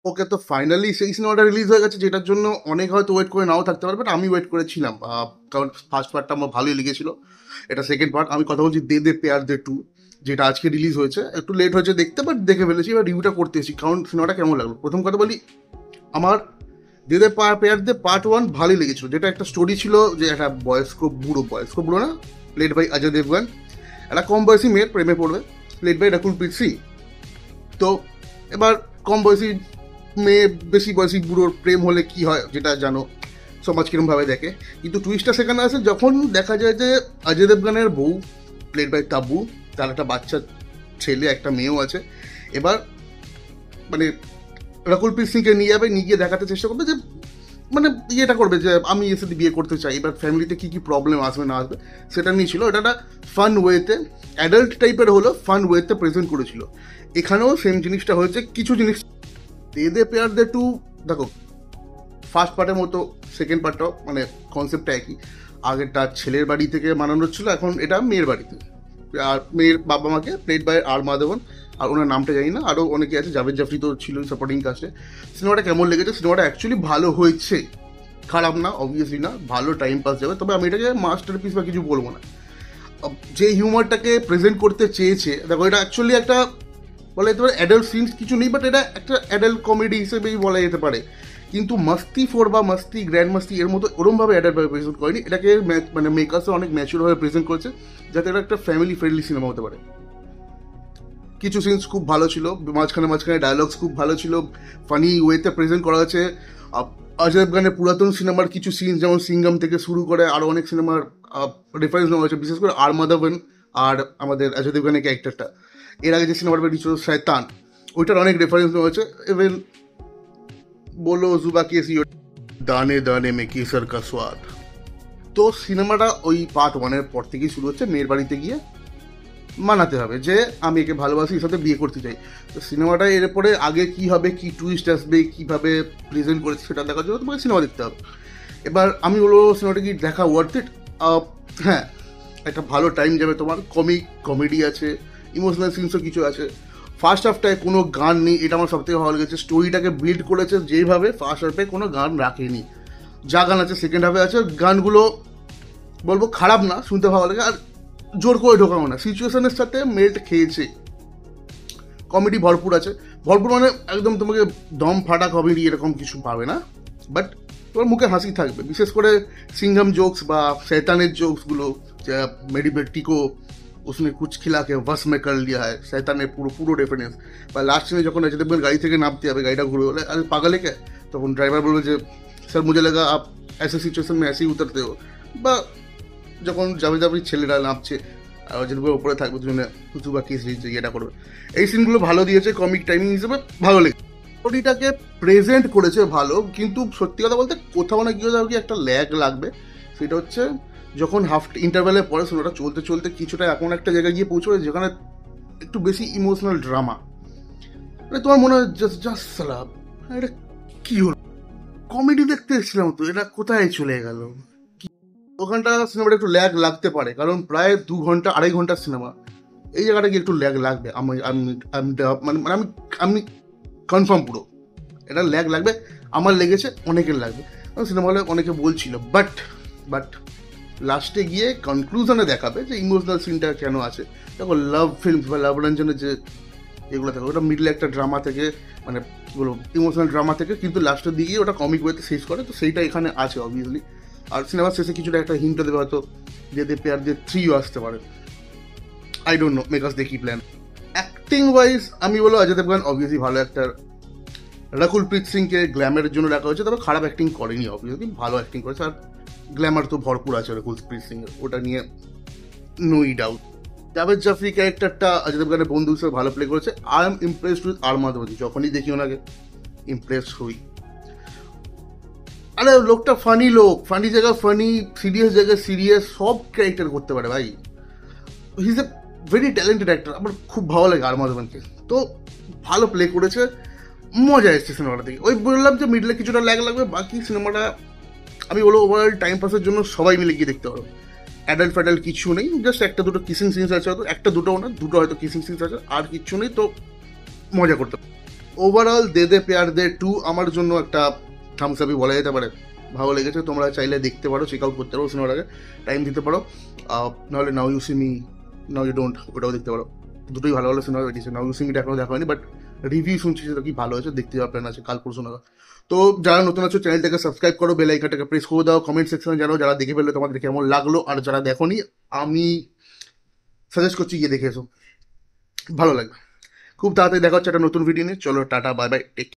ওকে, তো ফাইনালি সেই সিনেমাটা রিলিজ হয়ে গেছে, যেটার জন্য অনেক হয়তো ওয়েট করে নাও থাকতে পারে, বাট আমি ওয়েট করেছিলাম। কারণ ফার্স্ট পার্টটা আমার ভালোই লেগেছিল। এটা সেকেন্ড পার্ট, আমি কথা বলছি দে দে পেয়ার দে টু, যেটা আজকে রিলিজ হয়েছে। একটু লেট হয়েছে দেখতে, বাট দেখে ফেলেছি। এবার রিভিউটা করতে এসেছি, কারণ সিনেমাটা কেমন লাগলো। প্রথম কথা বলি, আমার দে দে পেয়ার দে পার্ট ওয়ান ভালোই লেগেছিল। যেটা একটা স্টোরি ছিল যে একটা বয়স্ক বুড়ো না, প্লেড বাই অজয় দেবগান, একটা কম বয়সী মেয়ের প্রেমে পড়বে, প্লেড বাই রাকুল প্রীত সিং। তো এবার কম বয়সী মেয়ে বেশি বয়সী বুড়োর প্রেম হলে কি হয়, যেটা জানো সমাজ কিরমভাবে দেখে। কিন্তু টুইস্টটা সেখানে আসে যখন দেখা যায় যে অজয় দেবগানের বউ, প্লেড বাই তাব্বু, তার একটা বাচ্চা ছেলে, একটা মেয়েও আছে। এবার মানে রাকুল প্রীত সিংকে নিয়ে যাবে, নিয়ে গিয়ে দেখাতে চেষ্টা করবে যে মানে ইয়েটা করবে যে আমি এর সাথে বিয়ে করতে চাই। এবার ফ্যামিলিতে কী কী প্রবলেম আসবে না আসবে সেটা নিয়ে ছিল। এটা একটা ফান ওয়েতে, অ্যাডাল্ট টাইপের হলো, ফান ওয়েতে প্রেজেন্ট করেছিল। এখানেও সেম জিনিসটা হয়েছে। কিছু জিনিস দে দে পেয়ার দে টু, দেখো ফার্স্ট পার্টের মতো সেকেন্ড পার্টটাও মানে কনসেপ্টটা একই। আগেরটা ছেলের বাড়ি থেকে বানানো ছিল, এখন এটা মেয়ের বাড়িতে। আর মেয়ের বাবা মাকে প্লেড বাই আর মাধবন, আর ওনার নামটা জানি না, আরও অনেকে আছে, জাভেদ জাফরি তো ছিল সাপোর্টিং কাস্টে। সিনেমাটা কেমন লেগেছে? সিনেমাটা অ্যাকচুয়ালি ভালো হয়েছে, খারাপ না, অবভিয়াসলি না, ভালো টাইম পাস যাবে। তবে আমি এটাকে মাস্টারপিস বা কিছু বলবো না। যে হিউমারটাকে প্রেজেন্ট করতে চেয়েছে, দেখো এটা অ্যাকচুয়ালি একটা বলা যেতে পারে অ্যাডাল্ট সিনস কিছু নেই, বাট এটা একটা অ্যাডাল্ট কমেডি হিসেবেই বলা যেতে পারে। কিন্তু মাস্তি ফোর বা মাস্তি গ্র্যান্ড মাস্তি এর মতো ওরমভাবে অ্যাডাল্টভাবে প্রেজেন্ট করেনি। এটাকে মানে মেকার্সও অনেক ম্যাচিওরভাবে প্রেজেন্ট করেছে, যাতে এটা একটা ফ্যামিলি ফ্রেন্ডলি সিনেমা হতে পারে। কিছু সিনস খুব ভালো ছিল, মাঝখানে মাঝখানে ডায়লগস খুব ভালো ছিল, ফানি ওয়েতে প্রেজেন্ট করা হয়েছে। অজয় দেবগানের পুরাতন সিনেমার কিছু সিন, যেমন সিঙ্গাম থেকে শুরু করে আরও অনেক সিনেমার রেফারেন্স নেওয়া হয়েছে, বিশেষ করে আর মাধবন আর আমাদের অজয় দেবগানের ক্যারেক্টারটা। এর আগে যে সিনেমাটা বেরিয়েছিল শয়তান, ওইটার অনেক রেফারেন্স নেওয়া হয়েছে। ইভেন বলো জুবা কেসি, দানে দানে মে কেসার কা স্বাদ। তো সিনেমাটা ওই পার্ট ওয়ানের পর থেকেই শুরু হচ্ছে, মেয়ের বাড়িতে গিয়ে মানাতে হবে যে আমি একে ভালোবাসি, এর সাথে বিয়ে করতে চাই। তো সিনেমাটা এরপরে আগে কি হবে, কি টুইস্ট আসবে, কীভাবে প্রেজেন্ট করেছে সেটা দেখার জন্য তোমাকে সিনেমা দেখতে হবে। এবার আমি বলবো সিনেমাটা কি দেখা ওয়ার্থ ইট? হ্যাঁ, একটা ভালো টাইম যাবে তোমার। কমেডি আছে, ইমোশনাল সিনসও কিছু আছে। ফার্স্ট হাফটায় কোনো গান নেই, এটা আমার সবথেকে ভালো লেগেছে। স্টোরিটাকে বিল্ড করেছে যেভাবে, ফার্স্ট হাফে কোনো গান রাখেনি। যা গান আছে সেকেন্ড হাফে আছে। গানগুলো বলবো খারাপ না, শুনতে ভালো লাগে, আর জোর করে ঢোকানো না, সিচুয়েশনের সাথে মেল্ট খেয়েছে। কমেডি ভরপুর আছে, ভরপুর মানে একদম তোমাকে দম ফাটা কমেডি এরকম কিছু পাবে না, বাট তোমার মুখে হাসি থাকবে। বিশেষ করে সিংঘম জোকস বা শैताনের জোকসগুলো, মেরি बेटी को उसने कुछ खिला के बस में कर लिया है, শैতানের পুরো পুরো রেফারেন্স। বা লাস্ট সিনে যখন এসে দেখবেন গাড়ি থেকে নামতে হবে, গাড়িটা ঘুরে বলে আরে পাগলে কে, তখন ড্রাইভার বলবে যে স্যার মুঝে লাগা আপ ऐसे सिचुएशन में ऐसे ही उतरते हो। বা যখন যাবে ছেলেরা নামছে আর যেগুলো ওপরে থাকবে দুজনে কুচু বা কিস ইয়েটা করবে, এই সিনগুলো ভালো দিয়েছে। কমিক টাইমিং হিসেবে ভালো লেগেছে। স্টোরিটাকে প্রেজেন্ট করেছে ভালো, কিন্তু সত্যি কথা বলতে কোথাও না গিয়ে কি একটা ল্যাগ লাগবে। সেটা হচ্ছে যখন হাফ ইন্টারভ্যালের পরে সিনেমাটা চলতে চলতে কিছুটা এমন একটা জায়গায় গিয়ে পৌঁছবে যেখানে একটু বেশি ইমোশনাল ড্রামা, মানে তোমার মনে হয় জাস্ট জাস্ট সালা এটা কি হলো, কমেডি দেখতে এসেছিলাম তো এটা কোথায় চলে গেল। ওখানটা সিনেমাটা একটু ল্যাগ লাগতে পারে, কারণ প্রায় 2 ঘন্টা 2.5 ঘন্টার সিনেমা, এই জায়গাটা গিয়ে একটু ল্যাগ লাগবে। আমি আমি মানে মানে আমি আমি কনফার্ম পুরো এটা ল্যাগ লাগবে। আমার লেগেছে, অনেকের লাগবে, কারণ সিনেমা হলে অনেকে বলছিল। বাট লাস্টে গিয়ে কনক্লুশনে দেখাবে যে ইমোশনাল সিনটা কেন আছে। দেখো লাভ ফিল্ম বা লাভ রঞ্জনের যে এগুলো থাকে, ওটা মিডলে একটা ড্রামা থেকে, মানে কী বলবো ইমোশনাল ড্রামা থেকে, কিন্তু লাস্টের দিকে ওটা কমিক ওয়েতে শেষ করে। তো সেইটা এখানে আছে অবভিয়াসলি। আর সিনেমার শেষে কিছুটা একটা হিন্ট দেবে হয়তো, যে দে পেয়ার দে 3ও আসতে পারে। আই ডোন্ট নো, মেকার্স দে কি প্ল্যান। অ্যাক্টিং ওয়াইজ আমি বলবো অজয় দেবগান অবভিয়াসলি ভালো অ্যাক্টার। রাকুল প্রীত সিংকে গ্ল্যামারের জন্য রাখা হয়েছে, তবে খারাপ অ্যাক্টিং করেনি, অবভিয়াসলি ভালো অ্যাক্টিং করেছে। আর গ্ল্যামার তো ভরপুর আছে রাকুল প্রীত সিংয়ের, ওটা নিয়ে নোই ডাউট। জাভেদ জাফরি ক্যারেক্টারটা অজয় দেবগানের বন্ধু হিসেবে ভালো প্লে করেছে। আই এম ইমপ্রেসড উইথ আর মাধবন, যখনই দেখি ওনাকে ইমপ্রেস হই। আরে লোকটা ফানি লোক, ফানি জায়গা ফানি, সিরিয়াস জায়গায় সিরিয়াস, সব ক্যারেক্টার করতে পারে ভাই। He is a very talented actor, আমার খুব ভালো লাগে আর মাধবনকে। তো ভালো প্লে করেছে, মজা এসছে সিনেমাটা থেকে। ওই বললাম যে মিডলে কিছুটা ল্যাগ লাগবে, বাকি সিনেমাটা আমি বলবো ওভারঅল টাইম পাসের জন্য সবাই মিলে গিয়ে দেখতে পারো। অ্যাডাল্ট ফ্যাডাল্ট কিছু নেই, জাস্ট একটা দুটো কিসিং সিনস আছে, হয়তো একটা দুটো না, দুটো হয়তো কিসিং সিনস আছে, আর কিচ্ছু নেই। তো মজা করতে ওভারঅল দে দে পেয়ার দে 2 আমার জন্য একটা থামস আপই বলা যেতে পারে। ভালো লেগেছে, তোমরা চাইলে দেখতে পারো, চেক আউট করতে পারো সিনেমাটাকে, টাইম দিতে পারো। নাহলে now you see me now you don't, ওটাও দেখতে পারো। দুটোই ভালো ভালো সিনেমা বেরিয়েছে। নাও ইউ সি মিটা এখনো দেখা হয়নি, বাট রিভিউ শুনছি সেটা কি ভালো হয়েছে, দেখতে যাওয়ার প্ল্যান আছে কাল পরশু নাগাদ। তো যারা নতুন আছো চ্যানেলটাকে সাবস্ক্রাইব করো, বেল আইকনটাকে প্রেস করে দাও, কমেন্ট সেকশনে জানাও যারা দেখে ফেললে তোমাদের কেমন লাগলো, আর যারা দেখোনি আমি সাজেস্ট করছি গিয়ে দেখে এসো, ভালো লাগবে। খুব তাড়াতাড়ি দেখা হচ্ছে একটা নতুন ভিডিও নিয়ে। চলো টাটা, বাই বাই, টেক।